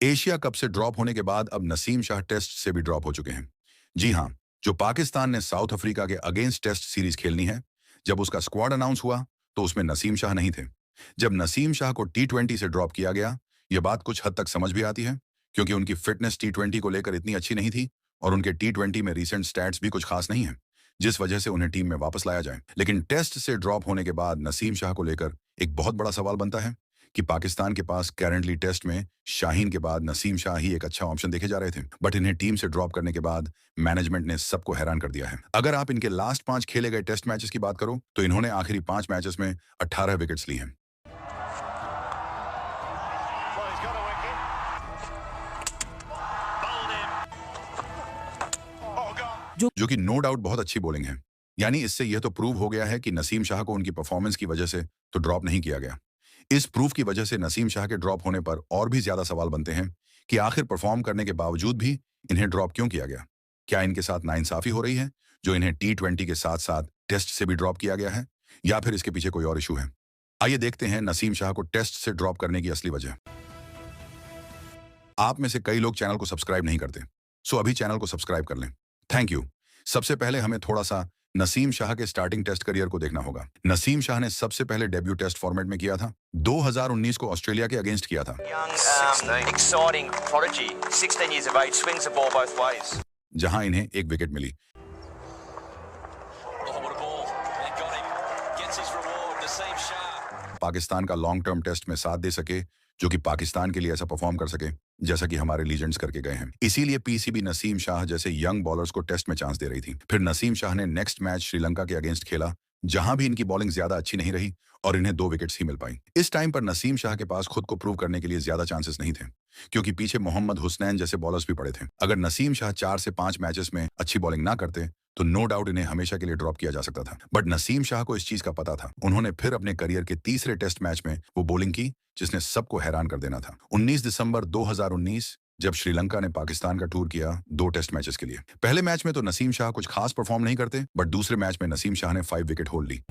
Asia cup से drop होने के बाद अब नसीम शाह टेस्ट से भी ड्रॉप हो चुके हैं। जी हाँ, जो पाकिस्तान ने साउथ अफ्रीका के अगेंस्ट टेस्ट सीरीज खेलनी है, जब उसका स्क्वाड अनाउंस हुआ तो उसमें नसीम शाह नहीं थे। जब नसीम शाह को टी20 से ड्रॉप किया गया, यह बात कुछ हद तक समझ भी आती है, क्योंकि उनकी फिटनेस टी20 को लेकर इतनी अच्छी नहीं थी और उनके टी20 में रीसेंट स्टैट्स भी कुछ खास नहीं है, जिस वजह से उन्हें टीम में वापस लाया जाए। लेकिन टेस्ट से ड्रॉप होने के बाद नसीम शाह को लेकर एक बहुत बड़ा सवाल बनता है कि पाकिस्तान के पास करेंटली टेस्ट में शाहीन के बाद नसीम शाह ही एक अच्छा ऑप्शन देखे जा रहे थे, बट इन्हें टीम से ड्रॉप करने के बाद मैनेजमेंट ने सबको हैरान कर दिया है। अगर आप इनके लास्ट 5 खेले गए टेस्ट मैचेस की बात करो तो इन्होंने आखिरी 5 मैचेस में 18 विकेट्स ली हैं। जो कि नो डाउट बहुत अच्छी बॉलिंग है। यानी इससे यह तो प्रूव हो गया है कि नसीम शाह को उनकी परफॉर्मेंस की वजह से तो ड्रॉप नहीं किया गया। इस प्रूफ की वजह से नसीम शाह के ड्रॉप होने पर और भी ज्यादा सवाल बनते हैं कि आखिर परफॉर्म करने के बावजूद भी इन्हें ड्रॉप क्यों किया गया। क्या इनके साथ नाइंसाफी हो रही है जो इन्हें टी20 के साथ साथ टेस्ट से भी ड्रॉप किया गया है, या फिर इसके पीछे कोई और इशू है? आइए देखते हैं नसीम शाह को टेस्ट से ड्रॉप करने की असली वजह। आप में से कई लोग चैनल को सब्सक्राइब नहीं करते, सो अभी चैनल को सब्सक्राइब कर लें। Thank you. सबसे पहले हमें थोड़ा सा नसीम शाह के स्टार्टिंग टेस्ट करियर को देखना होगा। नसीम शाह ने सबसे पहले डेब्यू टेस्ट फॉर्मेट में किया था। 2019 को ऑस्ट्रेलिया के अगेंस्ट किया था, exciting prodigy, 16 years of age, swings the ball both ways. जहां इन्हें एक विकेट मिली। पाकिस्तान का लॉन्ग टर्म टेस्ट में साथ दे सके, जो कि पाकिस्तान के लिए ऐसा परफॉर्म कर सके जैसा कि हमारे लीजेंड्स करके गए हैं। इसीलिए पीसीबी नसीम शाह जैसे यंग बॉलर्स को टेस्ट में चांस दे रही थी। फिर नसीम शाह ने नेक्स्ट मैच श्रीलंका के अगेंस्ट खेला, जहां भी इनकी बॉलिंग ज्यादा अच्छी नहीं रही और इन्हें 2 विकेट्स ही मिल पाई। इस टाइम पर नसीम शाह के पास खुद को प्रूव करने के लिए ज्यादा चांसेस नहीं थे, क्योंकि पीछे मोहम्मद हुसनैन जैसे बॉलर्स भी पड़े थे। अगर नसीम शाह 4 से 5 मैचेस में अच्छी बॉलिंग ना करते तो नो डाउट इन्हें हमेशा के लिए ड्रॉप किया जा सकता था। बट नसीम शाह को इस चीज का पता था। उन्होंने फिर अपने करियर के तीसरे टेस्ट मैच में वो बॉलिंग की जिसने सबको हैरान कर देना था। 19 दिसंबर 2019 जब श्रीलंका ने पाकिस्तान का टूर किया 2 टेस्ट मैचेस के लिए। पहले मैच में तो नसीम शाह कुछ खास परफॉर्म नहीं करते, बट दूसरे मैच में नसीम शाह ने 5 विकेट होल्ड ली।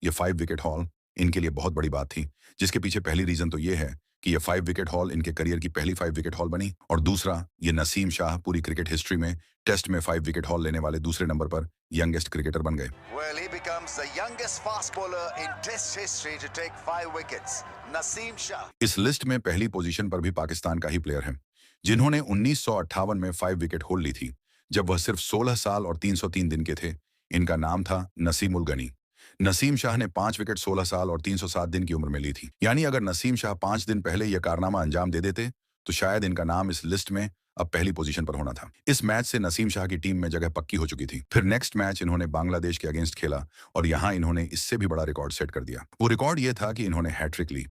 ये 5 विकेट हॉल इनके लिए बहुत बड़ी बात थी, जिसके पीछे पहली रीजन तो ये है कि ये 5 विकेट हॉल इनके करियर की पहली 5 विकेट हॉल बनी, और दूसरा ये नसीम शाह पूरी क्रिकेट हिस्ट्री में टेस्ट में 5 विकेट हॉल लेने वाले दूसरे नंबर पर यंगेस्ट क्रिकेटर बन गए। Well, he becomes the youngest fast bowler in Test history to take 5 wickets. Naseem Shah. इस लिस्ट में पहली पोजीशन पर भी पाकिस्तान का ही प्लेयर है, जिन्होंने 1958 में 5 विकेट होल्ड ली थी, जब वह सिर्फ 16 साल और 303 दिन के थे। इनका नाम था नसीम उल गनी। नसीम शाह ने 5 विकेट 16 साल और 307 दिन की उम्र में ली थी। यानी अगर नसीम शाह 5 दिन पहले यह कारनामा अंजाम दे देते तो शायद इनका नाम इस लिस्ट में अब पहली पोजीशन पर होना था। इस मैच से नसीम शाह की टीम में जगह पक्की हो चुकी थी। फिर नेक्स्ट मैच इन्होंने बांग्लादेश के अगेंस्ट खेला और यहां इन्होंने इससे भी बड़ा रिकॉर्ड सेट कर दिया। वो रिकॉर्ड ये था कि इन्होंने हैट्रिक ली।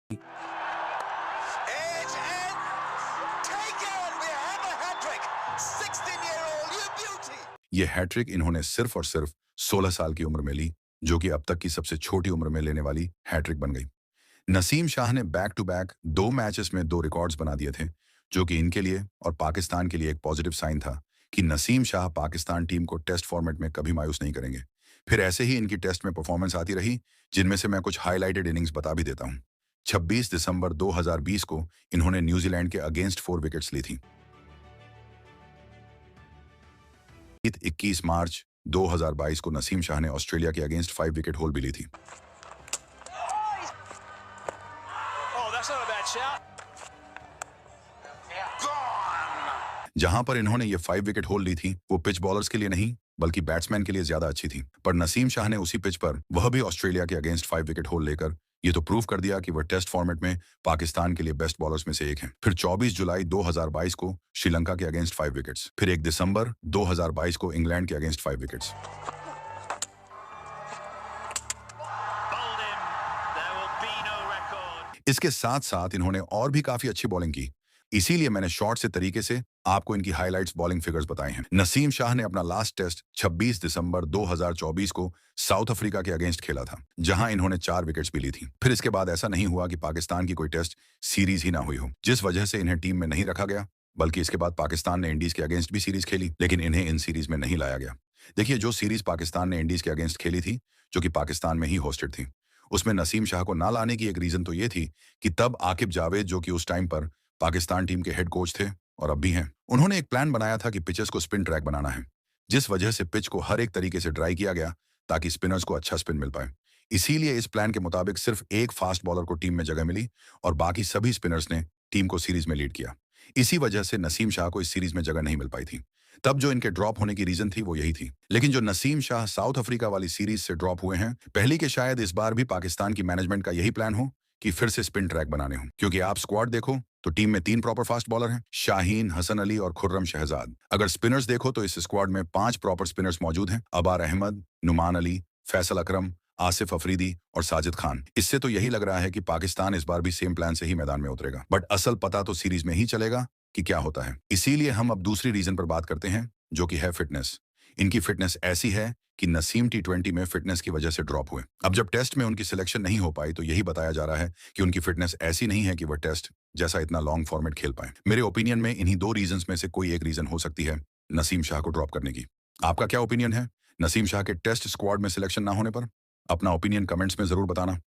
ये हैट्रिक इन्होंने सिर्फ और सिर्फ 16 साल की उम्र में ली, जो कि अब तक की सबसे छोटी उम्र में लेने वाली हैट्रिक बन गई। नसीम शाह ने बैक टू बैक 2 मैचेस में 2 रिकॉर्ड्स बना दिए थे, जो कि इनके लिए और पाकिस्तान के लिए एक पॉजिटिव साइन था कि नसीम शाह पाकिस्तान टीम को टेस्ट फॉर्मेट में कभी मायूस नहीं करेंगे। फिर ऐसे ही इनकी टेस्ट में परफॉर्मेंस आती रही, जिनमें से मैं कुछ हाईलाइटेड इनिंग्स बता भी देता हूँ। 26 दिसंबर 2020 को इन्होंने न्यूजीलैंड के अगेंस्ट 4 विकेट्स ली थी। 21 मार्च 2022 को नसीम शाह ने ऑस्ट्रेलिया के अगेंस्ट 5 विकेट होल्ड भी ली थी। जहां पर इन्होंने ये 5 विकेट होल्ड ली थी, वो पिच बॉलर्स के लिए नहीं बल्कि बैट्समैन के लिए ज्यादा अच्छी थी। पर नसीम शाह ने उसी पिच पर वह भी ऑस्ट्रेलिया के अगेंस्ट 5 विकेट होल्ड लेकर ये तो प्रूव कर दिया कि वह टेस्ट फॉर्मेट में पाकिस्तान के लिए बेस्ट बॉलर्स में से एक हैं। फिर 24 जुलाई 2022 को श्रीलंका के अगेंस्ट 5 विकेट्स। फिर 1 दिसंबर 2022 को इंग्लैंड के अगेंस्ट 5 विकेट्स। इसके साथ साथ इन्होंने और भी काफी अच्छी बॉलिंग की, इसीलिए मैंने शॉर्ट से तरीके से आपको इनकी हाइलाइट्स बॉलिंग फिगर्स बताए हैं। नसीम शाह ने अपना लास्ट टेस्ट 26 दिसंबर 2024 को साउथ अफ्रीका के अगेंस्ट खेला था, जहां इन्होंने 4 विकेट्स भी ली थी। फिर इसके बाद ऐसा नहीं हुआ कि पाकिस्तान की कोई टेस्ट सीरीज ही ना हुई हो, जिस वजह से इन्हें टीम में नहीं रखा गया, बल्कि इसके बाद पाकिस्तान ने इंडीज के अगेंस्ट भी सीरीज खेली, लेकिन इन्हें इन सीरीज में नहीं लाया गया। देखिए, जो सीरीज पाकिस्तान ने इंडीज के अगेंस्ट खेली थी, जो कि पाकिस्तान में ही होस्टेड थी, उसमें नसीम शाह को ना लाने की एक रीजन तो ये थी कि तब आकिब जावेद, जो कि उस टाइम पर पाकिस्तान टीम के हेड कोच थे और अब भी हैं, उन्होंने एक प्लान बनाया था कि पिचेस को स्पिन ट्रैक बनाना है, जिस वजह से पिच को हर एक तरीके से ड्राई किया गया ताकि स्पिनर्स को अच्छा स्पिन मिल पाए। इसीलिए इस प्लान के मुताबिक सिर्फ एक फास्ट बॉलर को टीम में जगह मिली और बाकी सभी स्पिनर्स ने टीम को सीरीज में लीड किया। इसी वजह से नसीम शाह को इस सीरीज में जगह नहीं मिल पाई थी। तब जो इनके ड्रॉप होने की रीजन थी वो यही थी। लेकिन जो नसीम शाह साउथ अफ्रीका वाली सीरीज से ड्रॉप हुए हैं, पहली के शायद इस बार भी पाकिस्तान की मैनेजमेंट का यही प्लान हो कि फिर से स्पिन ट्रैक बनाने हों, क्योंकि आप स्क्वाड देखो तो टीम में 3 प्रॉपर फास्ट बॉलर हैं, शाहीन, हसन अली और खुर्रम शहजाद। अगर स्पिनर्स देखो तो इस स्क्वाड में 5 प्रॉपर स्पिनर्स मौजूद हैं, अबार अहमद, नुमान अली, फैसल अकरम, आसिफ अफरीदी और साजिद खान। इससे तो यही लग रहा है कि पाकिस्तान इस बार भी सेम प्लान से ही मैदान में उतरेगा, बट असल पता तो सीरीज में ही चलेगा कि क्या होता है। इसीलिए हम अब दूसरी रीजन पर बात करते हैं, जो कि है फिटनेस। इनकी फिटनेस ऐसी है कि नसीम टी20 में फिटनेस की वजह से ड्रॉप हुए। अब जब टेस्ट में उनकी सिलेक्शन नहीं हो पाई तो यही बताया जा रहा है कि उनकी फिटनेस ऐसी नहीं है कि वह टेस्ट जैसा इतना लॉन्ग फॉर्मेट खेल पाए। मेरे ओपिनियन में इन्हीं 2 रीजंस में से कोई एक रीजन हो सकती है नसीम शाह को ड्रॉप करने की। आपका क्या ओपिनियन है नसीम शाह के टेस्ट स्क्वाड में सिलेक्शन ना होने पर? अपना ओपिनियन कमेंट्स में जरूर बताना।